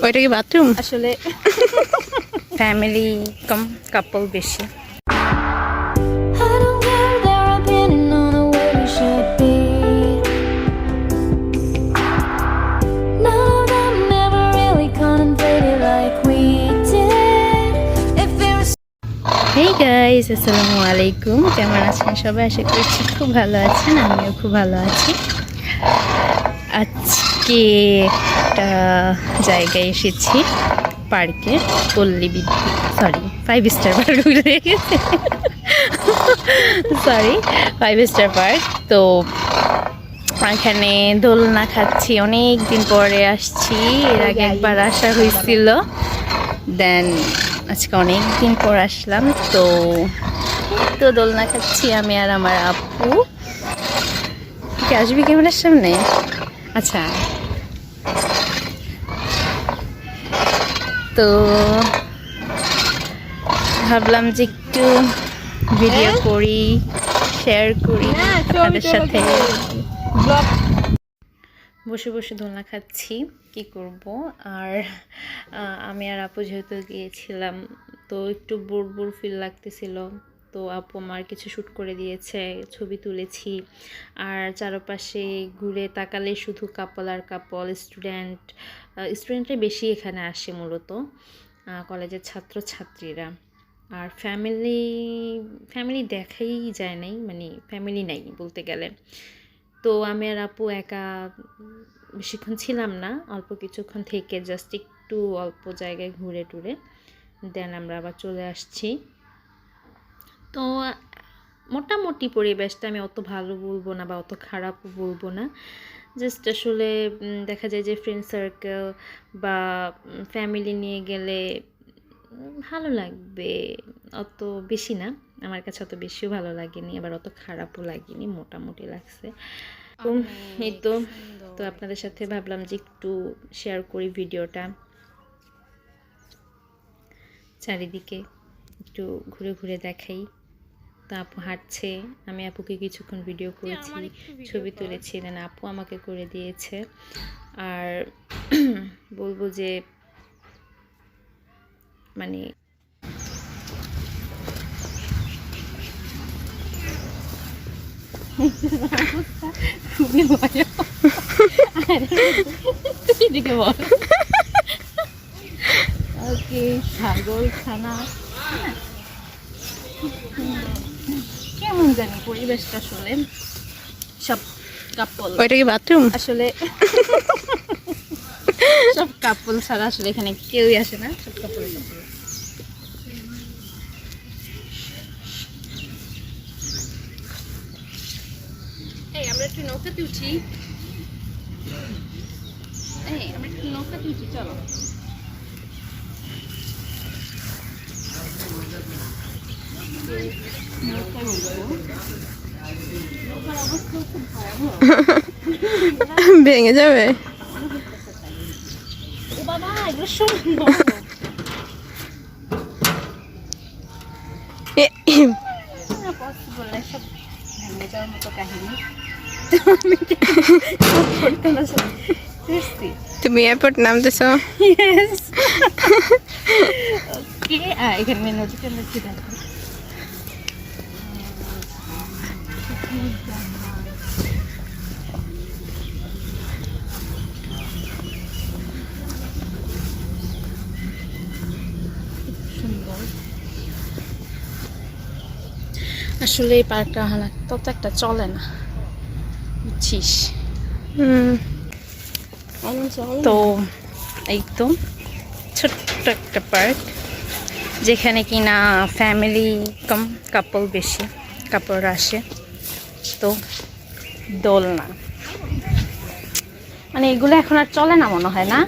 ওইটা কি বাথরুম? আসলে ফ্যামিলি কম কাপল বেশি। I don't care their opinion on the way we should be. None of them never really contemplated like we did. If it was hey guys, আসসালামু আলাইকুম। কেমন আছেন সবাই? আশা করছি খুব ভালো আছেন, আমিও খুব ভালো আছি। আজকে একটা জায়গায় এসেছি, পার্কে, পল্লী বিদ্যুৎ, সরি 5 স্টার পার্ক হয়ে গেছে, সরি 5 স্টার পার্ক। তো এখানে দোলনা খাচ্ছি, অনেক দিন পরে আসছি। এর আগে একবার আসা হয়েছিল, দেন আজকে অনেক দিন পর আসলাম। তো তো দোলনা খাচ্ছি আমি আর আমার আপু। কি আসবি ক্যামেরার সামনে? আচ্ছা, তো ভাবলাম যে একটু ভিডিও করি, শেয়ার করি আপনাদের সাথে। বসে বসে দোলনা খাচ্ছি, কি করব। আর আমি আর আপু যেহেতু গিয়েছিলাম, তো একটু বোর বোর ফিল লাগতেছিল। তো আপু আমার কিছু শ্যুট করে দিয়েছে, ছবি তুলেছি। আর চারপাশে ঘুরে তাকালে শুধু কাপল আর কাপল, স্টুডেন্টরা বেশি এখানে আসে মূলত, কলেজের ছাত্রছাত্রীরা। আর ফ্যামিলি দেখাই যায় নাই, মানে ফ্যামিলি নাই বলতে গেলে। তো আমি আর আপু একা বেশিক্ষণ ছিলাম না, অল্প কিছুক্ষণ থেকে জাস্ট একটু অল্প জায়গায় ঘুরে টুরে দেন আমরা আবার চলে আসছি। তো মোটামুটি পরিবেশটা আমি অত ভালো বলবো না বা অত খারাপও বলবো না। জাস্ট আসলে দেখা যায় যে ফ্রেন্ড সার্কেল বা ফ্যামিলি নিয়ে গেলে ভালো লাগবে, অত বেশি না। আমার কাছে অত বেশিও ভালো লাগেনি, আবার অত খারাপও লাগেনি, মোটামুটি লাগছে। তো এই তো আপনাদের সাথে ভাবলাম যে একটু শেয়ার করি ভিডিওটা, চারিদিকে একটু ঘুরে ঘুরে দেখাই। তো আপু হাঁটছে, আমি আপুকে কিছুক্ষণ ভিডিও করেছি, ছবি তুলেছি, দেন আপু আমাকে করে দিয়েছে। আর বলবো যে মানে খুবই মজা। এদিকে বল। ওকে, ছাগল ছানা কেমন জানি পরিবেশটা, আসলে সব কাপল। ওইটা কি বাথরুম? আসলে সব কাপল ছাড়া আসলে এখানে কেউই আসে না, সব কাপল। এই আমরা একটু নৌকাতে উঠি, আমরা একটু নৌকাতে উঠি, চলো। নৌকার অবস্থা খুব ভয়াবহ, ভেঙে যাবে। ও বাবা, এগুলো সব পসিবল না, সব ভেঙে যাওয়ার মতো কাহিনী। তুমি এয়ারপোর্ট নামতেছো? ওকে, এখানে নদীটা দেখি, দেখো সুন্দর। আসলে এই পার্কটা হানা তত একটা চলে না, বুঝছিস? তো এই তো ছোট্ট একটা পার্ক, যেখানে কিনা ফ্যামিলি কম কাপল বেশি, কাপড় আসে। তো দোলনা মানে এগুলো এখন আর চলে না মনে হয়, না?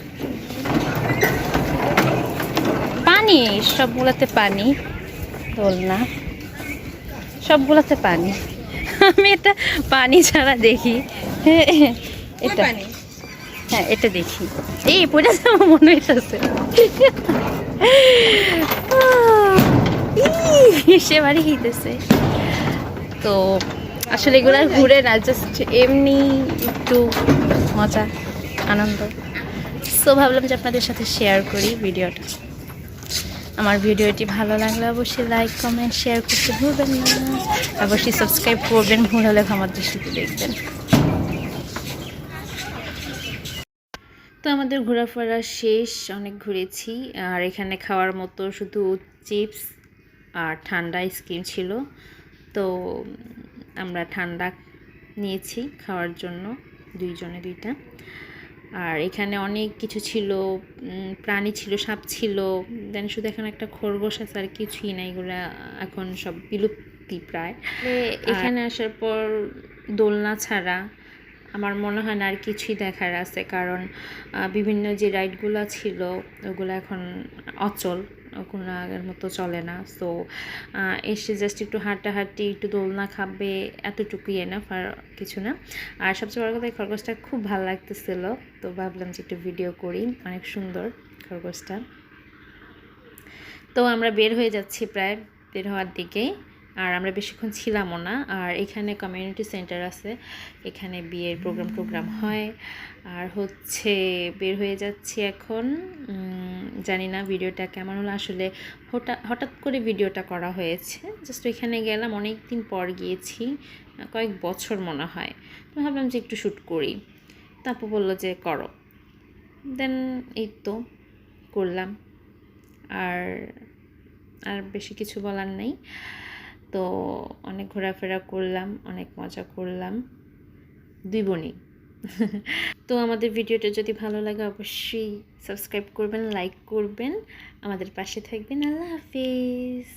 পানি, সবগুলোতে পানি, দোলনা সবগুলোতে পানি। আমি এটা পানি ছাড়া দেখি, এটা হ্যাঁ এটা দেখি, এই পড়ে যাওয়া মনে হইতেছে। সে বাড়ি হইতেছে। তো আসলে এগুলো ঘুরে না, জাস্ট এমনি একটু মজা আনন্দ। সো ভাবলাম যে আপনাদের সাথে শেয়ার করি ভিডিওটা। আমার ভিডিওটি ভালো লাগলে অবশ্যই লাইক কমেন্ট শেয়ার করতে ভুলবেন না, অবশ্যই সাবস্ক্রাইব করবেন, ভুল হলে ক্ষমার দৃষ্টিতে দেখবেন। তো আমাদের ঘোরাফেরা শেষ, অনেক ঘুরেছি। আর এখানে খাওয়ার মতো শুধু চিপস আর ঠান্ডা আইসক্রিম ছিল। তো আমরা ঠান্ডা নিয়েছি খাওয়ার জন্য, দুইজনে দুইটা। আর এখানে অনেক কিছু ছিল, প্রাণী ছিল, সাপ ছিল, দেন শুধু এখানে একটা খরগোশ আছে, আর কিছুই না। এগুলা এখন সব বিলুপ্তি প্রায়। এখানে আসার পর দোলনা ছাড়া আমার মনে হয় না আর কিছুই দেখার আছে, কারণ বিভিন্ন যে রাইডগুলো ছিল ওগুলো এখন অচল, ওগুলো আগের মতো চলে না। সো এসে জাস্ট একটু হাঁটাহাঁটি, একটু দোলনা খাবে, এতটুকুই এনাফ, আর কিছু না। আর সবচেয়ে বড় কথা, এই খরগোশটা খুব ভালো লাগতেছিল, তো ভাবলাম যে একটু ভিডিও করি। অনেক সুন্দর খরগোশটা। তো আমরা বের হয়ে যাচ্ছি, প্রায় বের হওয়ার দিকেই। আর আমরা বেশিক্ষণ ছিলামও না। আর এখানে কমিউনিটি সেন্টার আছে, এখানে বিয়ের প্রোগ্রাম হয়। আর হচ্ছে বের হয়ে যাচ্ছি এখন। জানি না ভিডিওটা কেমন হলো, আসলে হঠাৎ করে ভিডিওটা করা হয়েছে। জাস্ট ওইখানে গেলাম, অনেক দিন পর গিয়েছি, কয়েক বছর মনে হয়। তো ভাবলাম যে একটু শ্যুট করি। তারপর বললো যে করো, দেন এই তো করলাম। আর আর বেশি কিছু বলার নেই। তো অনেক ঘোরাফেরা করলাম, অনেক মজা করলাম, দুই বোনই। তো আমাদের ভিডিওটা যদি ভালো লাগে অবশ্যই সাবস্ক্রাইব করবেন, লাইক করবেন, আমাদের পাশে থাকবেন। আল্লাহ হাফিজ।